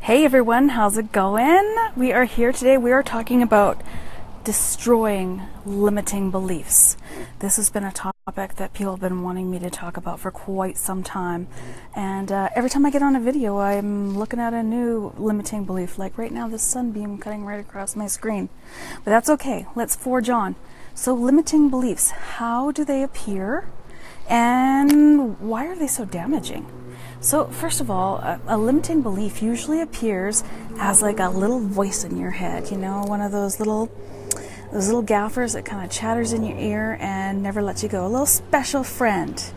Hey everyone, how's it going? We are here today. We are talking about destroying limiting beliefs. This has been a topic that people have been wanting me to talk about for quite some time. And every time I get on a video, I'm looking at a new limiting belief. Like right now, this sunbeam cutting right across my screen. But that's okay. Let's forge on. So limiting beliefs, how do they appear? And why are they so damaging? So first of all, a limiting belief usually appears as like a little voice in your head, you know, one of those little gaffers that kind of chatters in your ear and never lets you go. A little special friend.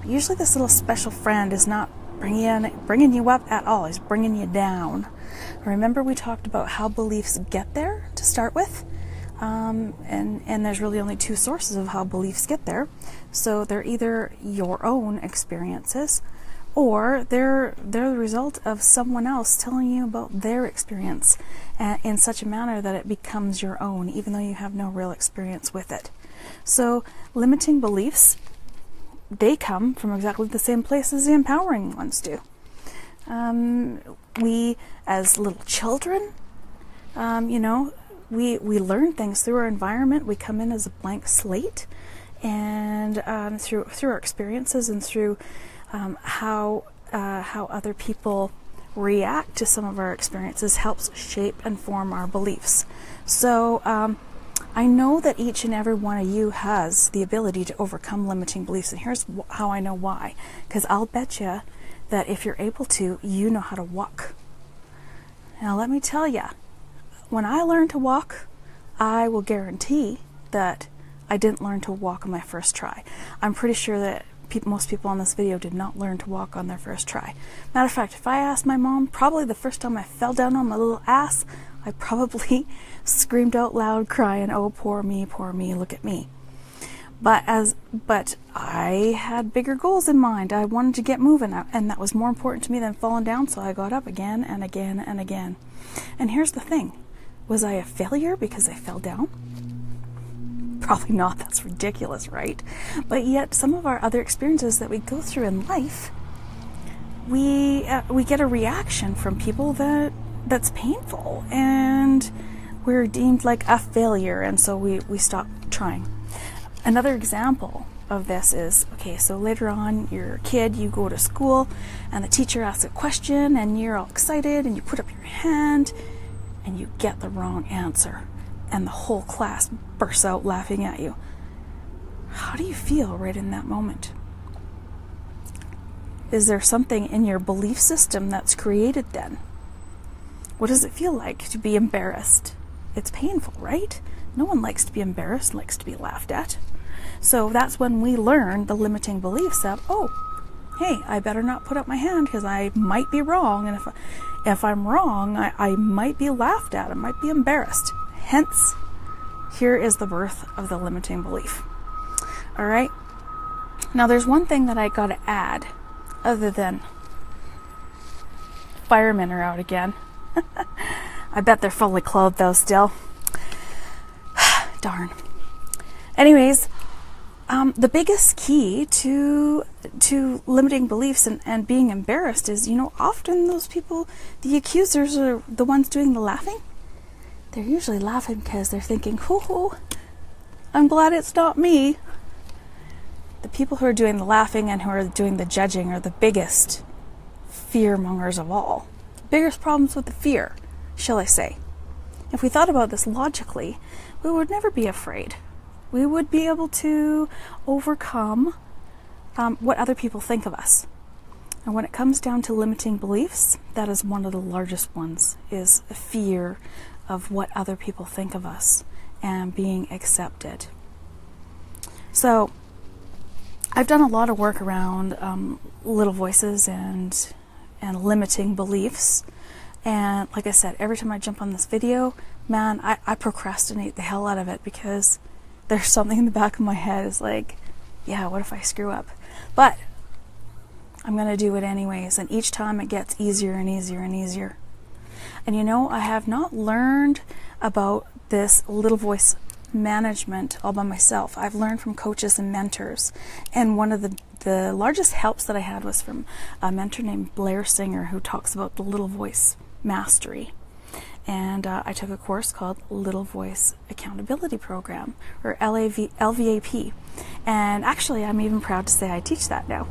Usually this little special friend is not bringing you up at all. He's bringing you down. Remember we talked about how beliefs get there to start with? And there's really only two sources of how beliefs get there. So they're either your own experiences or they're the result of someone else telling you about their experience in such a manner that it becomes your own, even though you have no real experience with it. So limiting beliefs, they come from exactly the same place as the empowering ones do. We, as little children, we learn things through our environment. We come in as a blank slate, and through our experiences and through how other people react to some of our experiences helps shape and form our beliefs. So I know that each and every one of you has the ability to overcome limiting beliefs, and here's how I know why. Because I'll bet you that if you're able to, you know how to walk. Now let me tell you, when I learned to walk, I will guarantee that I didn't learn to walk on my first try. I'm pretty sure that most people on this video did not learn to walk on their first try. Matter of fact, if I asked my mom, probably the first time I fell down on my little ass, I probably screamed out loud crying, "Oh, poor me, look at me." But I had bigger goals in mind. I wanted to get moving, and that was more important to me than falling down, so I got up again and again and again. And here's the thing. Was I a failure because I fell down? Probably not. That's ridiculous, right? But yet some of our other experiences that we go through in life, we get a reaction from people that's painful, and we're deemed like a failure, and so we stop trying. Another example of this is, okay, so later on, you're a kid, you go to school, and the teacher asks a question, and you're all excited, and you put up your hand, and you get the wrong answer, and the whole class bursts out laughing at you. How do you feel right in that moment? Is there something in your belief system that's created then? What does it feel like to be embarrassed? It's painful, right? No one likes to be embarrassed, likes to be laughed at. So that's when we learn the limiting beliefs that, oh, hey, I better not put up my hand because I might be wrong, and if I'm wrong, I might be laughed at, I might be embarrassed. Hence, here is the birth of the limiting belief. All right? Now, there's one thing that I got to add, other than firemen are out again. I bet they're fully clothed, though, still. Darn. Anyways, the biggest key to limiting beliefs and being embarrassed is, often those people, the accusers, are the ones doing the laughing. They're usually laughing because they're thinking, hoo, I'm glad it's not me. The people who are doing the laughing and who are doing the judging are the biggest fear-mongers of all. Biggest problems with the fear, shall I say. If we thought about this logically, we would never be afraid. We would be able to overcome what other people think of us. And when it comes down to limiting beliefs, that is one of the largest ones, is fear of what other people think of us and being accepted. So I've done a lot of work around little voices and limiting beliefs. And like I said, every time I jump on this video, man, I procrastinate the hell out of it because there's something in the back of my head is like, yeah, what if I screw up? But I'm going to do it anyways. And each time it gets easier and easier and easier. And I have not learned about this little voice management all by myself. I've learned from coaches and mentors. And one of the largest helps that I had was from a mentor named Blair Singer, who talks about the little voice mastery. And I took a course called Little Voice Accountability Program, or LVAP. And actually, I'm even proud to say I teach that now.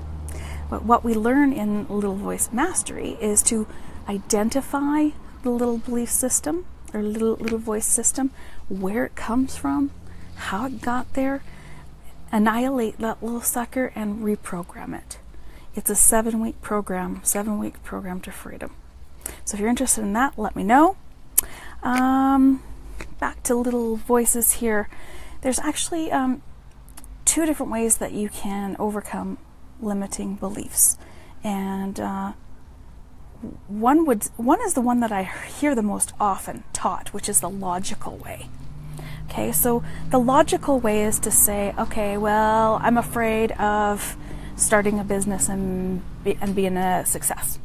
But what we learn in Little Voice Mastery is to identify the little belief system, or little voice system, where it comes from, how it got there, annihilate that little sucker, and reprogram it. It's a 7-week program, 7-week program to freedom. So if you're interested in that, let me know. Back to little voices here. There's actually 2 different ways that you can overcome limiting beliefs, and one is the one that I hear the most often taught, which is the logical way. Okay, so the logical way is to say, okay, well, I'm afraid of starting a business and being a success.